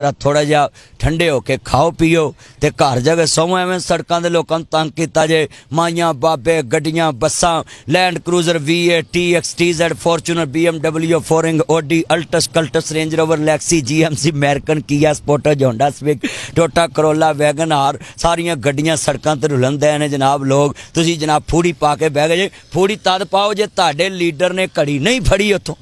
थोड़ा जिहा ठंडे होके खाओ पियो ते घर जगह सौ एवं सड़कों के लोगों को तंग किया जे माइया बाबे गड्डियां बसा Land Cruiser V8 TX TZ Fortuner BMW फोरिंग Audi Altis Cultus Range Rover लैक्सी GMC American Kia Sportage Honda Civic Toyota Corolla wagon are सारिया गड्डियां सड़कों पर रुलन दे ने जनाब। लोग तुसी जनाब फूड़ी पा के बह गए जे। फूड़ी तद पाओ जे तुहाडे लीडर ने घड़ी नहीं फड़ी उतों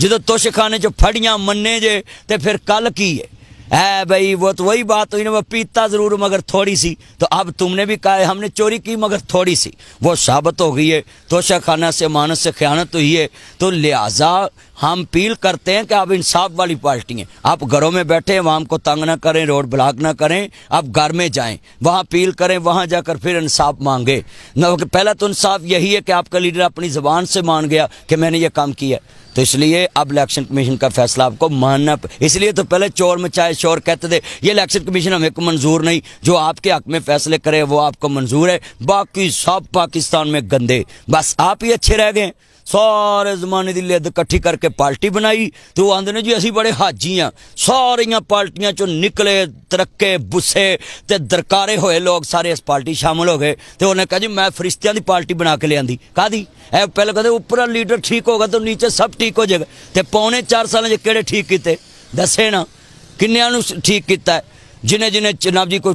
जो तोशखाने चो फड़ियां मन्ने जे ते फिर कल की है भाई वो तो वही बात हुई ना। वो पीता जरूर मगर थोड़ी सी, तो अब तुमने भी कहा है हमने चोरी की मगर थोड़ी सी, वो साबित हो गई है। तोशाखाना से मानस से खयानत हुई है। तो लिहाजा हम अपील करते हैं कि आप इंसाफ वाली पार्टी हैं। आप घरों में बैठे आवाम को तंग ना करें, रोड ब्लॉक ना करें, आप घर में जाएं, वहाँ अपील करें, वहाँ जाकर फिर इंसाफ मांगे। पहला तो इंसाफ यही है कि आपका लीडर अपनी ज़बान से मान गया कि मैंने ये काम किया, तो इसलिए अब इलेक्शन कमीशन का फैसला आपको मानना। इसलिए तो पहले चोर मचाए शोर कहते थे, ये इलेक्शन कमीशन हमें को मंजूर नहीं, जो आपके हक में फैसले करे वो आपको मंजूर है, बाकी सब पाकिस्तान में गंदे, बस आप ही अच्छे रह गए। सारे जमाने की लिद इकट्ठी करके पार्टी बनाई तो आंदे ने जी असी बड़े हाजी हाँ। सारिया पार्टियां चो निकले तरक्के बुस्से ते दरकारे होए लोग सारे इस पार्टी शामिल हो गए। तो उन्हें कहा जी मैं फरिश्तियां की पार्टी बना के लिया कादी है। पहले कहते ऊपर लीडर ठीक होगा तो नीचे सब ठीक हो जाएगा। तो पौने 4 साल केड़े ठीक किते दसे ना, किन्नियां नूं ठीक किया है। जिन्हें जिन्हें जनाब जी कोई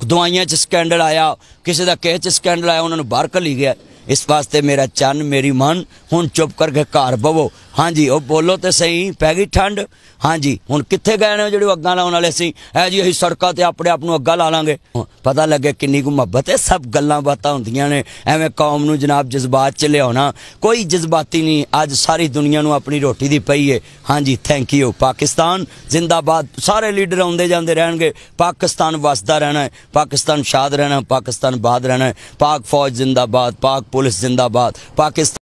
दवाइयां च स्कैंडल आया, किसी का किस च स्कैंडल आया, उन्होंने बाहर घली गया। इस वास्ते मेरा चन मेरी मन हुण चुप करके घर बवो। हाँ जी वो बोलो तो सही, पै गई ठंड। हाँ जी हुण कित्थे गए ने जो अग्गां लाउण वाले सी, है जी असीं सड़कां ते अपने आप नूं अग्गां ला लांगे। पता लगे किन्नी कु मुहब्बत है। सब गल्लां बातां हुंदियां ने, एवें कौम नूं जनाब जज्बात च लियाउणा कोई जज्बाती नहीं। अज सारी दुनिया नूं अपनी रोटी दी पई है। हाँ जी थैंक यू। पाकिस्तान जिंदाबाद। सारे लीडर आउंदे जांदे रहणगे। पाकिस्तान वसदा रहना है, पाकिस्तान शाद रहना, पाकिस्तान बाद रहना है। पाक फौज जिंदाबाद, पाक पुलिस जिंदाबाद, पाकिस्तान